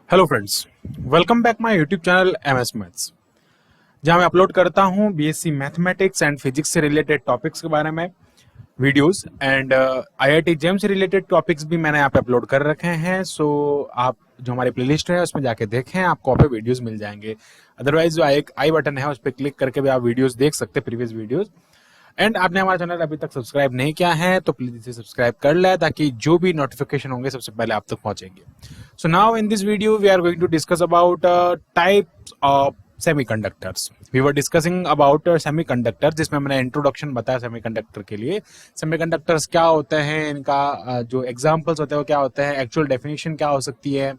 Hello friends, welcome back my YouTube channel MS maths, जहां मैं upload करता हूं बीएससी मैथमेटिक्स एंड फिजिक्स से रिलेटेड टॉपिक्स के बारे में वीडियोस एंड आईआईटी जेम से रिलेटेड टॉपिक्स भी मैंने यहाँ पे अपलोड कर रखे हैं। सो आप जो हमारी प्लेलिस्ट है उसमें जाके देखें, आपको वहाँ पे वीडियोस मिल जाएंगे। अदरवाइज जो एक आई बटन है उस पर क्लिक करके भी आप वीडियोस देख सकते हैं, प्रीवियस वीडियोस। एंड आपने हमारा चैनल अभी तक सब्सक्राइब नहीं किया है तो प्लीज इसे सब्सक्राइब कर ले, ताकि जो भी नोटिफिकेशन होंगे सबसे पहले आप तक पहुंचेंगे। So now in this video we are going to discuss about types of semiconductors. We were discussing about semiconductor, जिसमें मैंने इंट्रोडक्शन बताया सेमीकंडक्टर के लिए। सेमीकंडक्टर्स क्या होते हैं, इनका जो एग्जांपल्स होते हैं वो क्या होते हैं, एक्चुअल डेफिनेशन क्या हो सकती है।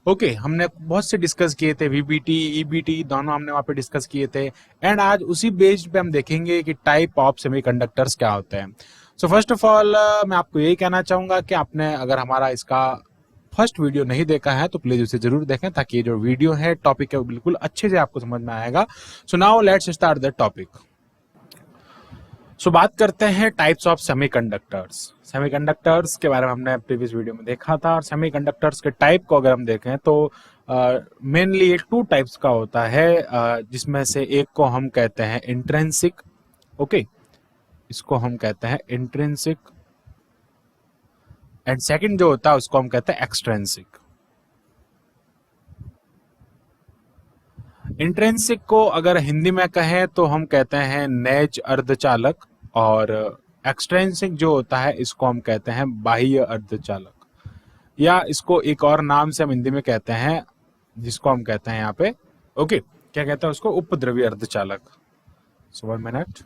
ओके, हमने बहुत से डिस्कस किए थे, वीबीटी ईबीटी दोनों हमने वहाँ पे डिस्कस किए थे। एंड आज उसी बेस्ड पे हम देखेंगे कि टाइप ऑफ सेमीकंडक्टर्स क्या होते हैं। सो फर्स्ट ऑफ ऑल मैं आपको यही कहना चाहूंगा कि आपने अगर हमारा इसका फर्स्ट वीडियो नहीं देखा है तो प्लीज उसे जरूर देखें, ताकि ये जो वीडियो है टॉपिक है वो बिल्कुल अच्छे से आपको समझ में आएगा। So now let's start the topic. So बात करते हैं टाइप्स ऑफ सेमीकंडक्टर्स। सेमीकंडक्टर्स के बारे में हमने प्रीवियस वीडियो में देखा था, और सेमीकंडक्टर्स के टाइप को अगर हम देखें तो मेनली एक टू टाइप्स का होता है, जिसमें से एक को हम कहते हैं इंट्रिंसिक। ओके, इसको हम कहते हैं इंट्रिंसिक, एंड सेकंड जो होता है उसको हम कहते हैं एक्सट्रिंसिक। इंट्रिंसिक को अगर हिंदी में कहें तो हम कहते हैं नेज अर्धचालक, और एक्सट्रिंसिक जो होता है इसको हम कहते हैं बाह्य अर्धचालक, या इसको एक और नाम से हम हिंदी में कहते हैं, जिसको हम कहते हैं यहाँ पे ओके क्या कहते हैं उसको, उपद्रवी अर्धचालक। सो 1 मिनट,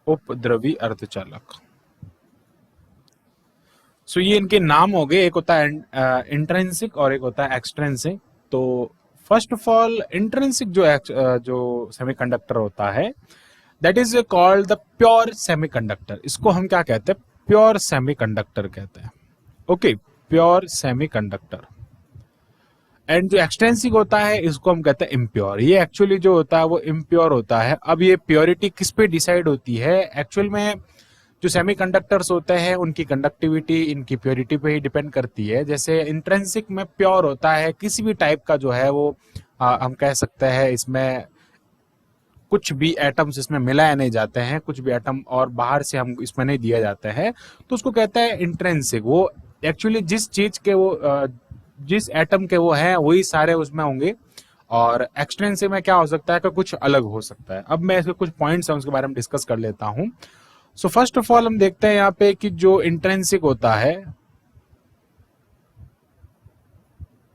उपद्रवी अर्धचालक। सो ये इनके नाम हो गए, एक होता है इंट्रिंसिक और एक होता है एक्सट्रिंसिक। तो फर्स्ट ऑफ ऑल इंट्रिंसिक जो सेमीकंडक्टर होता है, that is called the pure semiconductor. इसको हम क्या कहते हैं, प्योर सेमीकंडक्टर कहते हैं। Okay, pure semiconductor. एंड जो एक्सटेंसिव होता है इसको हम कहते हैं इम्प्योर। ये एक्चुअली जो होता है वो इम्प्योर होता है। अब ये प्योरिटी किस पे डिसाइड होती है, एक्चुअल में जो सेमीकंडक्टर्स होते हैं उनकी कंडक्टिविटी इनकी प्योरिटी पे ही डिपेंड करती है। जैसे इंट्रिंसिक में प्योर होता है, किसी भी टाइप का जो है वो हम कह सकते हैं इसमें कुछ भी एटम्स इसमें मिलाए नहीं जाते हैं, कुछ भी एटम और बाहर से हम इसमें नहीं दिया जाते हैं, तो उसको कहते हैं इंट्रिंसिक। वो एक्चुअली जिस चीज के वो जिस एटम के वो हैं वही सारे उसमें होंगे। और एक्सट्रिंसिक में क्या हो सकता है कि कुछ अलग हो सकता है। अब मैं इसके कुछ पॉइंट्स हैं उसके बारे में डिस्कस कर लेता हूं। सो फर्स्ट ऑफ ऑल हम देखते हैं यहाँ पे कि जो इंट्रिंसिक होता है,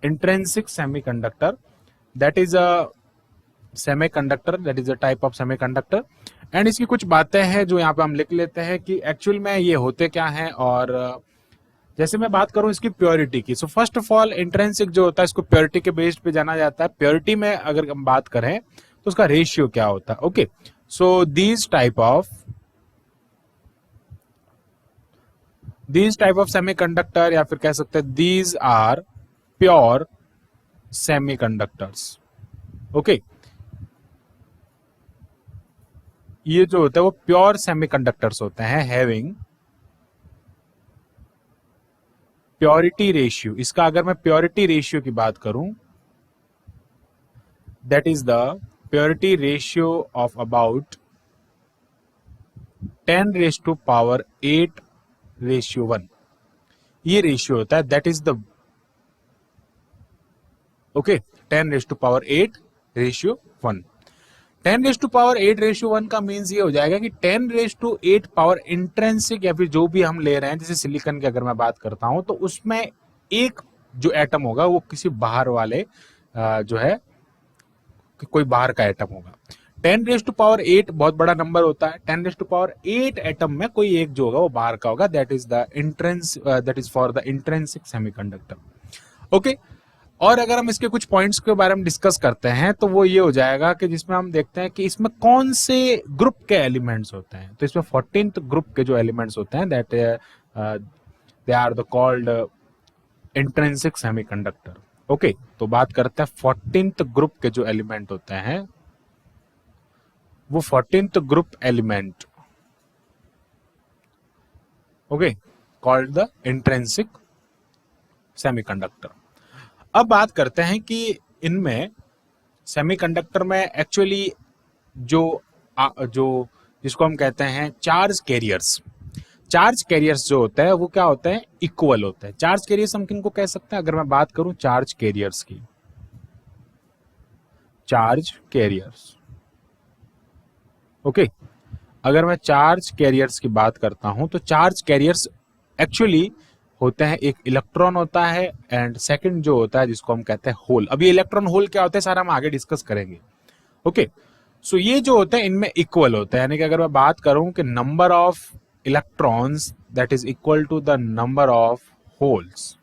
intrinsic semiconductor, that is a semiconductor, that is a type of semiconductor. And इसकी कुछ बातें हैं जो यहाँ पे हम लिख लेते हैं कि एक्चुअल में ये होते क्या हैं। और जैसे मैं बात करूं इसकी प्योरिटी की, so first of all intrinsic जो होता है इसको प्योरिटी के बेस्ड पे जाना जाता है। प्योरिटी में अगर हम बात करें तो उसका रेशियो क्या होता है। Okay, so these type of semiconductor, या फिर कह सकते हैं these are pure semiconductors. Okay, ये जो होता है वो प्योर सेमीकंडक्टर्स होते हैं, हैविंग प्योरिटी रेशियो। इसका अगर मैं प्योरिटी रेशियो की बात करूं, that is the purity ratio of about 10⁻8:1। ये रेशियो होता है, दैट इज द ओके 10⁻8:1। 10⁻8:1 का मीन्स ये हो जाएगा कि 10⁸ पावर इंट्रिंसिक, या फिर जो भी हम ले रहे हैं, जैसे सिलिकॉन की अगर मैं बात करता हूं तो उसमें एक जो एटम होगा वो किसी बाहर वाले जो है कोई बाहर का एटम होगा। 10⁸ बहुत बड़ा नंबर होता है। 10⁸ एटम में कोई एक जो होगा वो बाहर का होगा, that is for the intrinsic semiconductor. Okay, और अगर हम इसके कुछ पॉइंट्स के बारे में डिस्कस करते हैं तो वो ये हो जाएगा कि जिसमें हम देखते हैं कि इसमें कौन से ग्रुप के एलिमेंट्स होते हैं। तो इसमें 14th ग्रुप के जो एलिमेंट्स होते हैं, that they are the called intrinsic semiconductor. Okay, तो बात करते हैं 14th ग्रुप के जो एलिमेंट होते हैं, वो 14th group element okay called the intrinsic semiconductor. अब बात करते हैं कि इनमें सेमीकंडक्टर में एक्चुअली जो जिसको हम कहते हैं चार्ज कैरियर्स जो होता है वो क्या होता है, इक्वल होता है। चार्ज कैरियर्स हम किनको कह सकते हैं, अगर मैं बात करूं चार्ज कैरियर्स की, चार्ज कैरियर्स, ओके, अगर मैं चार्ज कैरियर्स की बात करता हूं तो चार्ज कैरियर्स एक्चुअली होते हैं, एक इलेक्ट्रॉन होता है एंड सेकंड जो होता है जिसको हम कहते हैं होल। अभी इलेक्ट्रॉन होल क्या होता है सारा हम आगे डिस्कस करेंगे, ओके। सो ये जो होते हैं इनमें इक्वल होता है, यानी कि अगर मैं बात करूं कि number of electrons that is equal to the number of holes.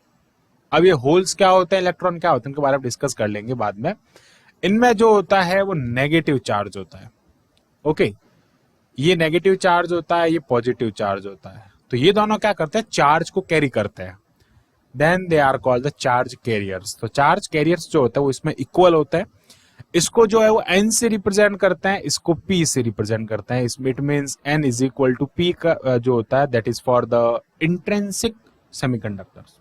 अब ये होल्स क्या होते हैं, इलेक्ट्रॉन क्या होते हैं, इनके बारे में डिस्कस कर लेंगे बाद में। इनमें जो होता है वो नेगेटिव चार्ज होता है, ओके। ये नेगेटिव चार्ज होता है, ये पॉजिटिव चार्ज होता है। तो ये दोनों क्या करते हैं, चार्ज को कैरी करते हैं, then they are called the charge carriers. तो चार्ज कैरियर्स जो होता है वो इसमें इक्वल होता है। इसको जो है वो n से रिप्रेजेंट करते हैं, इसको p से रिप्रेजेंट करते हैं। इसमें it means n is equal to p का जो होता है that is for the intrinsic semiconductors,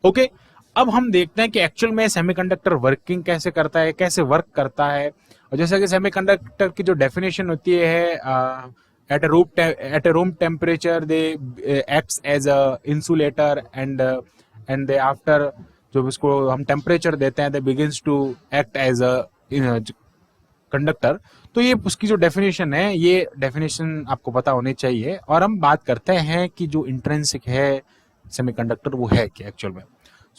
okay. अब हम देखते हैं कि एक्चुअल में सेमीकंडक्टर वर्किंग कैसे करता है, कैसे वर्क करता है। और जैसे कि सेमीकंडक्टर की जो डेफिनेशन होती है, at a room temperature they acts as a insulator and they after जो इसको हम टेम्परेचर देते हैं they begins to act as a conductor. तो ये उसकी जो डेफिनेशन है, ये डेफिनेशन आपको पता होनी चाहिए। और हम बात करते हैं कि जो इंट्रिंसिक है सेमीकंडक्टर वो है क्या एक्चुअल में।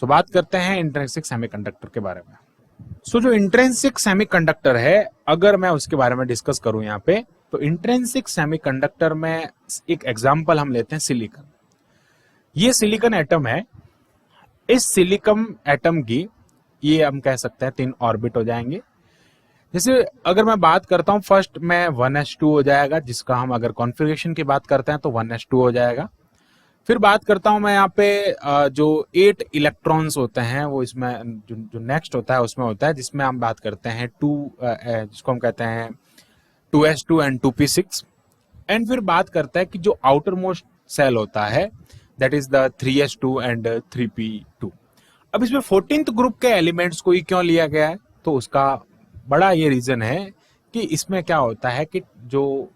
सो बात करते हैं इंट्रिंसिक सेमीकंडक्टर के बारे में। सो जो इंट्रिंसिक सेमीकंडक्टर है, अगर मैं उसके बारे में डिस्कस करूं यहाँ पे, तो इंट्रिंसिक सेमीकंडक्टर में एक एग्जांपल हम लेते हैं सिलिकॉन। ये सिलिकॉन एटम है, इस सिलिकॉन एटम की ये हम कह सकते हैं 3 ऑर्बिट हो जाएंगे। जैसे अगर मैं बात करता हूं फर्स्ट में 1s2 हो जाएगा, जिसका हम अगर कॉन्फ़िगरेशन की बात करते हैं तो 1s2 हो जाएगा। फिर बात करता हूं मैं यहाँ पे जो 8 इलेक्ट्रॉन्स होते हैं वो इसमें जो नेक्स्ट होता है उसमें होता है, जिसमें हम बात करते हैं 2 जिसको हम कहते हैं 2s2 एंड 2p6। एंड फिर बात करता है कि जो आउटर मोस्ट सेल होता है that is the 3s2 and 3p2। अब इसमें 14th ग्रुप के एलिमेंट्स को ही क्यों लिया गया है, तो उसका बड़ा ये रीजन है कि इसमें क्या होता है कि जो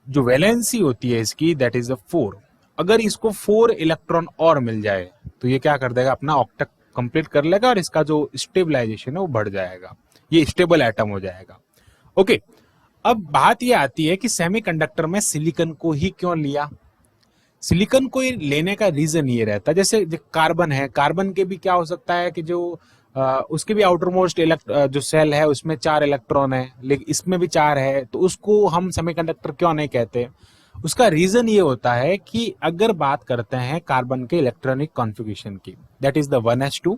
वैलेंसी होती है इसकी दैट इज 4। अगर इसको 4 इलेक्ट्रॉन और मिल जाए तो ये क्या कर देगा, अपना ऑक्टेट कंप्लीट कर लेगा और इसका जो स्टेबलाइजेशन है वो बढ़ जाएगा, ये स्टेबल एटम हो जाएगा, ओके। अब बात ये आती है कि सेमीकंडक्टर में सिलिकॉन को ही क्यों लिया। सिलिकॉन को लेने का रीजन ये रहता है, जैसे कार्बन है, कार्बन के भी क्या हो सकता है कि जो उसके भी आउटर मोस्ट जो सेल है उसमें 4 इलेक्ट्रॉन है, लेकिन इसमें भी 4 है, तो उसको हम सेमीकंडक्टर क्यों नहीं कहते। उसका रीजन ये होता है कि अगर बात करते हैं कार्बन के इलेक्ट्रॉनिक कॉन्फ़िगरेशन की, that is the 1s2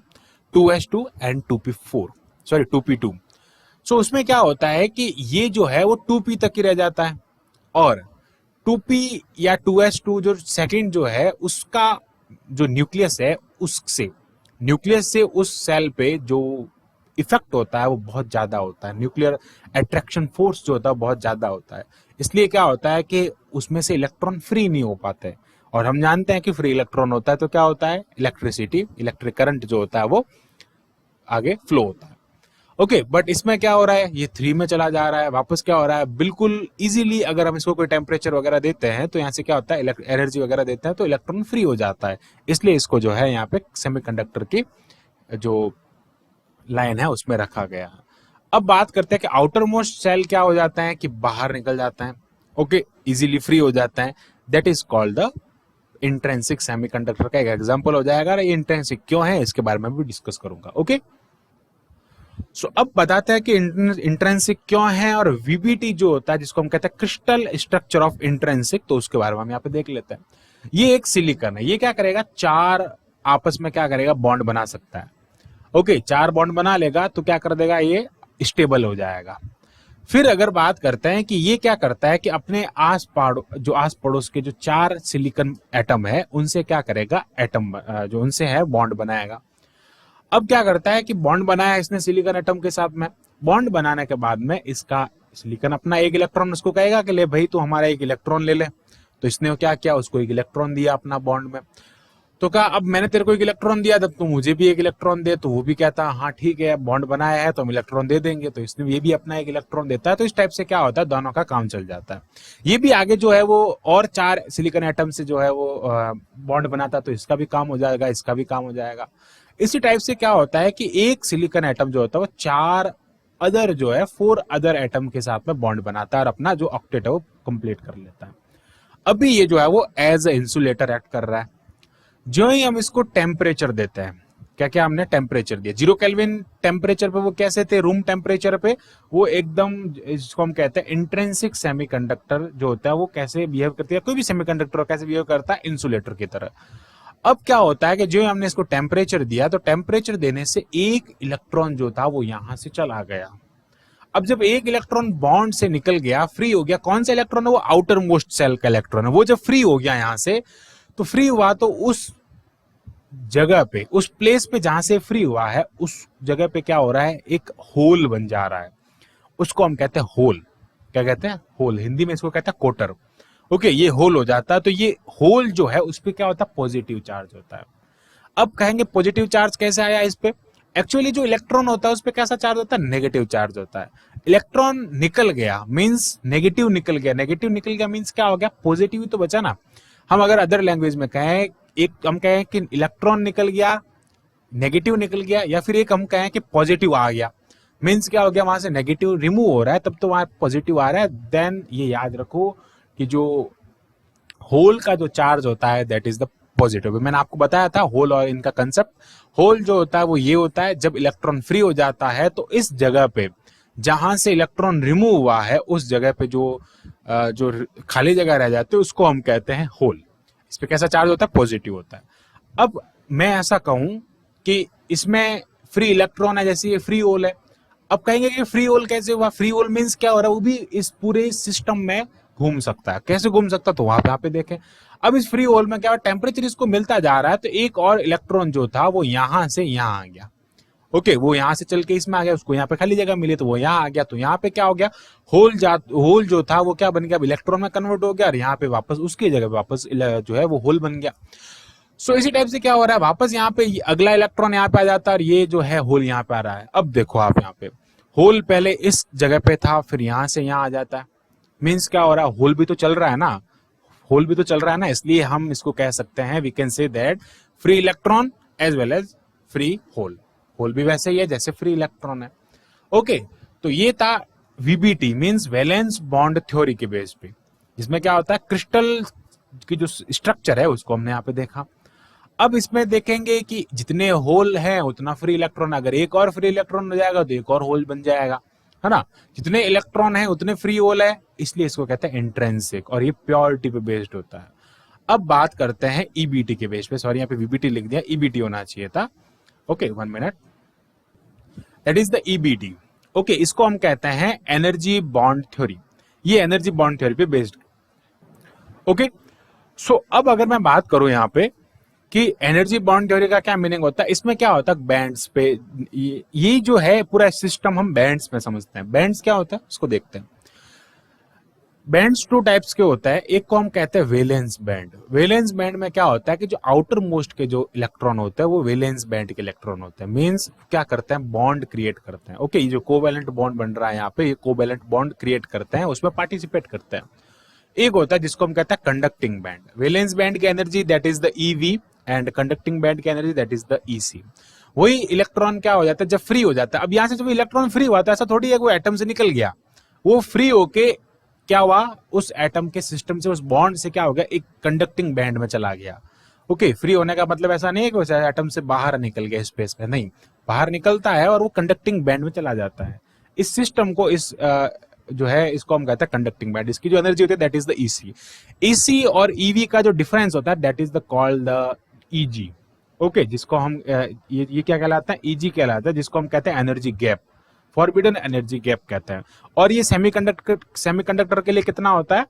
2s2 and 2p4 sorry 2p2। सो उसमें क्या होता है कि ये जो है वो 2p तक ही रह जाता है, और 2p या 2s2 जो सेकंड जो है उसका जो न्यूक्लियस है न्यूक्लियस से उस सेल पे जो इफेक्ट होता है वो बहुत ज्यादा होता है, न्यूक्लियर अट्रैक्शन फोर्स जो होता है बहुत ज्यादा होता है। इसलिए क्या होता है कि उसमें से इलेक्ट्रॉन फ्री नहीं हो पाते, और हम जानते हैं कि फ्री इलेक्ट्रॉन होता है तो क्या होता है, इलेक्ट्रिक करंट जो होता है वो आगे फ्लो होता है, ओके। बट इसमें क्या हो रहा है, ये 3 में चला जा रहा है, वापस क्या हो रहा है, बिल्कुल इजीली अगर हम इसको कोई टेम्परेचर वगैरह देते हैं तो यहाँ से क्या होता है, एनर्जी वगैरह देते हैं तो इलेक्ट्रॉन फ्री हो जाता है। इसलिए इसको जो है यहाँ पे सेमीकंडक्टर की जो लाइन है उसमें रखा गया। अब बात करते हैं कि आउटर मोस्ट सेल क्या हो जाता है कि बाहर निकल जाता है, ओके, इजीली फ्री हो जाता है, that is called the intrinsic semiconductor का एक एग्जांपल हो जाएगा। ये इंट्रिंसिक क्यों है इसके बारे में भी डिस्कस करूंगा, ओके। सो अब बताते हैं कि इंट्रिंसिक क्यों है, और वीबीटी जो होता है जिसको हम कहते हैं क्रिस्टल स्ट्रक्चर ऑफ इंट्रिंसिक, तो उसके बारे में हम यहाँ पे देख लेते हैं। ये एक सिलिकॉन है, ये क्या करेगा, 4 आपस में क्या करेगा, बॉन्ड बना सकता है, ओके। 4 बॉन्ड बना लेगा तो क्या कर देगा, ये स्टेबल हो जाएगा। फिर अगर बात करते हैं कि ये क्या करता है कि अपने आस पड़ोस के जो 4 सिलिकॉन एटम है उनसे क्या करेगा, एटम जो उनसे है बॉन्ड बनाएगा। अब क्या करता है कि बॉन्ड बनाया इसने सिलिकॉन एटम के साथ में, बॉन्ड बनाने के बाद में इसका सिलिकॉन अपना 1 इलेक्ट्रॉन उसको कहेगा कि ले भाई तू हमारा 1 इलेक्ट्रॉन ले ले, तो इसने क्या किया, उसको 1 इलेक्ट्रॉन दिया अपना बॉन्ड में। तो कहा अब मैंने तेरे को एक इलेक्ट्रॉन दिया, तब तू मुझे भी एक इलेक्ट्रॉन दे, तो वो भी कहता है हाँ ठीक है, बॉन्ड बनाया है तो हम इलेक्ट्रॉन दे देंगे, तो इसने ये भी अपना एक इलेक्ट्रॉन देता है। तो इस टाइप से क्या होता है, दोनों का काम चल जाता है। ये भी आगे जो है वो और 4 सिलिकॉन एटम से जो है वो बॉन्ड बनाता है, तो इसका भी काम हो जाएगा, इसका भी काम हो जाएगा। इसी टाइप से क्या होता है कि एक सिलिकॉन एटम जो होता है वो 4 अदर जो है 4 अदर एटम के साथ में बॉन्ड बनाता है और अपना जो ऑक्टेट है वो कंप्लीट कर लेता है। अभी ये जो है वो एज ए इंसुलेटर एक्ट कर रहा है। जो ही हम इसको टेम्परेचर देते हैं, क्या क्या हमने टेम्परेचर दिया, 0 केल्विन टेम्परेचर पे वो कैसे थे, रूम टेम्परेचर पे वो एकदम, इसको हम कहते हैं इंट्रिंसिक सेमीकंडक्टर जो होता है वो कैसे बिहेव करती है, कोई भी सेमीकंडक्टर कैसे बिहेव करता है, इंसुलेटर की तरह। अब क्या होता है कि जो हमने इसको टेम्परेचर दिया, तो टेम्परेचर देने से एक इलेक्ट्रॉन जो था वो यहां से चला गया। अब जब एक इलेक्ट्रॉन बॉन्ड से निकल गया, फ्री हो गया, कौन सा इलेक्ट्रॉन है, वो आउटर मोस्ट सेल का इलेक्ट्रॉन है, वो जब फ्री हो गया यहां से, तो फ्री हुआ तो उस जगह पे, उस प्लेस पे जहां से फ्री हुआ है, उस जगह पे क्या हो रहा है, एक होल बन जा रहा है। उसको हम कहते हैं होल। क्या कहते हैं, होल। हिंदी में इसको कहते हैं कोटर। ओके, ये होल हो जाता है। तो ये होल जो है उस पर क्या होता है, पॉजिटिव चार्ज होता है। अब कहेंगे पॉजिटिव चार्ज कैसे आया इस पे। एक्चुअली जो इलेक्ट्रॉन होता है उस पर कैसा चार्ज होता है, नेगेटिव चार्ज होता है। इलेक्ट्रॉन निकल गया मींस नेगेटिव निकल गया, नेगेटिव निकल गया मींस क्या हो गया, पॉजिटिव ही तो बचा ना। हम अगर अदर लैंग्वेज में कहें, एक हम कहें कि इलेक्ट्रॉन निकल गया, नेगेटिव निकल गया, या फिर एक हम कहें कि पॉजिटिव आ गया, मींस क्या हो गया, वहां से नेगेटिव रिमूव हो रहा है, तब तो वहां पॉजिटिव आ रहा है। देन ये याद रखो कि जो होल का जो चार्ज होता है दैट इज द पॉजिटिव। मैंने आपको बताया था होल और इनका कंसेप्ट। होल जो होता है वो ये होता है, जब इलेक्ट्रॉन फ्री हो जाता है तो इस जगह पे जहां से इलेक्ट्रॉन रिमूव हुआ है उस जगह पे जो खाली जगह रह जाती है उसको हम कहते हैं होल। इस पे कैसा चार्ज होता है, पॉजिटिव होता है। अब मैं ऐसा कहूं कि इसमें फ्री इलेक्ट्रॉन है, जैसे ये फ्री होल है। अब कहेंगे कि फ्री होल कैसे हुआ, फ्री होल मींस क्या हो रहा है, वो भी इस पूरे सिस्टम में घूम सकता है। कैसे घूम सकता है, तो वहां पे देखें। अब इस फ्री होल में क्या, टेम्परेचर इसको मिलता जा रहा है, तो एक और इलेक्ट्रॉन जो था वो यहां से यहां आ गया। ओके, वो यहां से चल के इसमें आ गया, उसको यहाँ पे खाली जगह मिली तो वो यहाँ आ गया। तो यहाँ पे क्या हो गया, होल जो था वो क्या बन गया, इलेक्ट्रॉन में कन्वर्ट हो गया, और यहाँ पे वापस उसकी जगह वापस जो है वो होल बन गया। सो इसी टाइप से क्या हो रहा है, वापस यहाँ पे अगला इलेक्ट्रॉन यहाँ पे आ जाता है और ये जो है होल यहाँ पे आ रहा है। अब देखो आप, यहाँ पे होल पहले इस जगह पे था, फिर यहाँ से यहाँ आ जाता है। मीन्स क्या हो रहा है, होल भी तो चल रहा है ना, होल भी तो चल रहा है ना, इसलिए हम इसको कह सकते हैं, we can say that free electron as well as free hole. Hole भी वैसे ही है जैसे फ्री इलेक्ट्रॉन है। ओके, तो ये था VBT means valence bond theory के बेस पे, जिसमें क्या होता है, क्रिस्टल की जो स्ट्रक्चर है उसको हमने यहाँ पे देखा। अब इसमें देखेंगे कि जितने होल हैं उतना फ्री इलेक्ट्रॉन, अगर एक और फ्री इलेक्ट्रॉन हो जाएगा तो एक और होल बन जाएगा, है ना। जितने इलेक्ट्रॉन हैं उतने फ्री होल है, इसलिए इसको कहते हैं इंट्रिंसिक, और ये प्योरिटी पे बेस्ड होता है। अब बात करते हैं ईबीटी के बेस पे, सॉरी यहाँ पे वीबीटी लिख दिया, ईबीटी होना चाहिए था। Okay, 1 minute, that is the EBT. Okay, इसको हम कहते हैं एनर्जी बॉन्ड थ्योरी। ये एनर्जी बॉन्ड थ्योरी पे बेस्ड। ओके, सो अब अगर मैं बात करूं यहाँ पे कि एनर्जी बॉन्ड थ्योरी का क्या मीनिंग होता है, इसमें क्या होता है, बैंड्स पे, ये जो है पूरा सिस्टम हम बैंड्स में समझते हैं। बैंड्स क्या होता है उसको देखते हैं। बैंड्स 2 टाइप्स के होता है, एक को हम कहते हैं वैलेंस बैंड। वैलेंस बैंड में क्या होता है कि जो आउटर मोस्ट के जो इलेक्ट्रॉन होते हैं वो वैलेंस बैंड के इलेक्ट्रॉन होते हैं। मींस क्या करते हैं, बॉन्ड क्रिएट करते हैं। ओके, ये जो कोवैलेंट बॉन्ड बन रहा है यहाँ पे, ये कोवैलेंट बॉन्ड क्रिएट करते हैं, उसमें पार्टिसिपेट करते हैं। एक होता है जिसको हम कहते हैं कंडक्टिंग बैंड। वैलेंस बैंड की energy that is the EV, and conducting band की energy that is the EC. वही इलेक्ट्रॉन क्या हो जाता है जब फ्री हो जाता है। अब यहां से जब इलेक्ट्रॉन फ्री हुआ था, ऐसा थोड़ी है वो एटम से निकल गया, वो फ्री होके क्या हुआ, उस एटम के सिस्टम से, उस बॉन्ड से क्या हो गया, एक कंडक्टिंग बैंड में चला गया। ओके, फ्री होने का मतलब ऐसा नहीं है कि एटम से बाहर निकल गया स्पेस में, नहीं, बाहर निकलता है और वो कंडक्टिंग बैंड में चला जाता है। इस सिस्टम को, इस जो है इसको हम कहते हैं कंडक्टिंग बैंड। इसकी जो एनर्जी होती है that is the EC. EC और ईवी का जो डिफरेंस होता है that is the called the easy. Okay, जिसको हम ये क्या कहलाता है, ईजी कहलाता है, जिसको हम कहते हैं energy gap, forbidden energy gap कहते हैं। और ये सेमीकंडक्टर के लिए कितना होता है,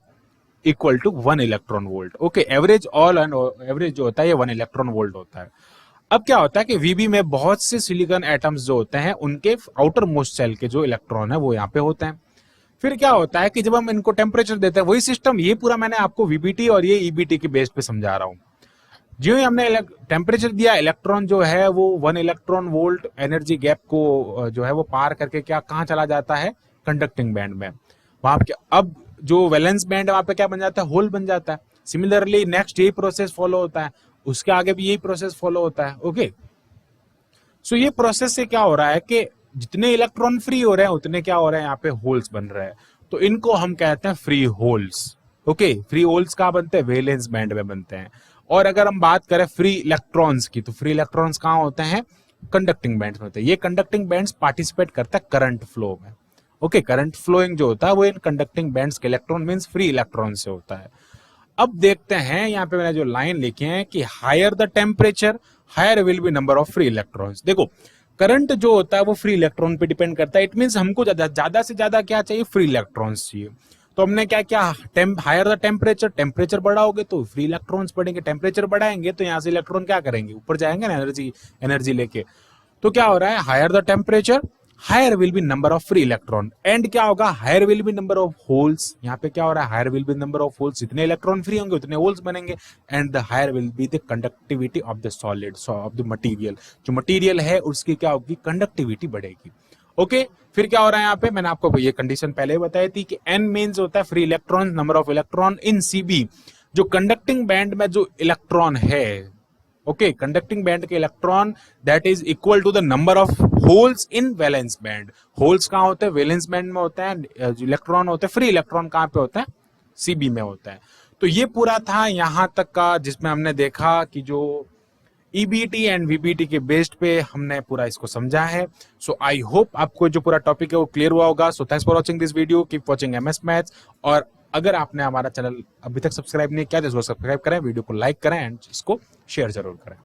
equal to 1 electron volt. Okay, average all and average जो होता है ये 1 इलेक्ट्रॉन वोल्ट होता है। अब क्या होता है कि वीबी में बहुत से सिलिकॉन एटम्स जो होते हैं उनके आउटर मोस्ट सेल के जो इलेक्ट्रॉन है वो यहाँ पे होते हैं। फिर क्या होता है कि जब हम इनको टेम्परेचर देते हैं, वही सिस्टम, ये पूरा मैंने आपको वीबीटी और ये ईबीटी के बेस पे समझा रहा हूँ। जो ही हमने टेम्परेचर दिया, इलेक्ट्रॉन जो है वो 1 इलेक्ट्रॉन वोल्ट एनर्जी गैप को जो है वो पार करके क्या कहाँ चला जाता है, कंडक्टिंग बैंड में। वहां पे अब जो वैलेंस बैंड है वहां पे क्या बन जाता है, होल बन जाता है। सिमिलरली नेक्स्ट यही प्रोसेस फॉलो होता है, उसके आगे भी यही प्रोसेस फॉलो होता है। ओके, सो ये प्रोसेस से क्या हो रहा है कि जितने इलेक्ट्रॉन फ्री हो रहे हैं उतने क्या हो रहे हैं, यहाँ पे होल्स बन रहे हैं। तो इनको हम कहते हैं free holes. Okay, free holes कहाँ बनते हैं, वैलेंस बैंड में बनते हैं। और अगर हम बात करें फ्री इलेक्ट्रॉन्स की, तो फ्री इलेक्ट्रॉन्स कहाँ होते हैं, कंडक्टिंग बैंड्स में होते हैं। ये कंडक्टिंग बैंड्स पार्टिसिपेट करता है करंट फ्लो में। ओके, करंट फ्लोइंग जो होता है वो इन कंडक्टिंग बैंड्स के इलेक्ट्रॉन मींस फ्री इलेक्ट्रॉन से होता है। अब देखते हैं यहाँ पे मैंने जो लाइन लिखी है कि higher the temperature higher will be number of free electrons. देखो, करंट जो होता है वो फ्री इलेक्ट्रॉन पे डिपेंड करता है। इट मींस हमको ज्यादा से ज्यादा क्या चाहिए, फ्री इलेक्ट्रॉन्स चाहिए। तो हमने क्या क्या, हायर द टेम्परेचर, टेम्परेचर बढ़ाओगे तो फ्री इलेक्ट्रॉन्स बढ़ेंगे, टेम्परेचर बढ़ाएंगे तो यहाँ से इलेक्ट्रॉन क्या करेंगे, ऊपर जाएंगे ना एनर्जी लेके। तो क्या हो रहा है, higher the temperature higher will be number of free electron, and क्या होगा, higher will be number of holes. यहाँ पे क्या हो रहा है, higher will be number of holes, जितने इलेक्ट्रॉन फ्री होंगे उतने होल्स बनेंगे, and the higher will be the conductivity of the solid, of the material. जो मटेरियल है उसकी क्या होगी, कंडक्टिविटी बढ़ेगी। ओके, फिर क्या हो रहा है यहाँ पे, मैंने आपको ये कंडीशन पहले ही बताई थी कि n मींस होता है free electron, number of electron in Cb, जो कंडक्टिंग बैंड में जो इलेक्ट्रॉन है। ओके, कंडक्टिंग बैंड के electron that is equal to the number of holes in valence band. Holes कहाँ होते हैं, वैलेंस बैंड में होते हैं। इलेक्ट्रॉन होते हैं, फ्री इलेक्ट्रॉन कहाँ पे होते हैं, Cb में होता है। तो ये पूरा था यहां तक का, जिसमें हमने देखा कि जो EBT एंड VBT के बेस्ड पे हमने पूरा इसको समझा है। सो आई होप आपको जो पूरा टॉपिक है वो क्लियर हुआ होगा। So thanks for watching this video, keep watching MS maths. और अगर आपने हमारा चैनल अभी तक सब्सक्राइब नहीं किया तो इसको सब्सक्राइब करें, वीडियो को लाइक करें एंड इसको शेयर जरूर करें।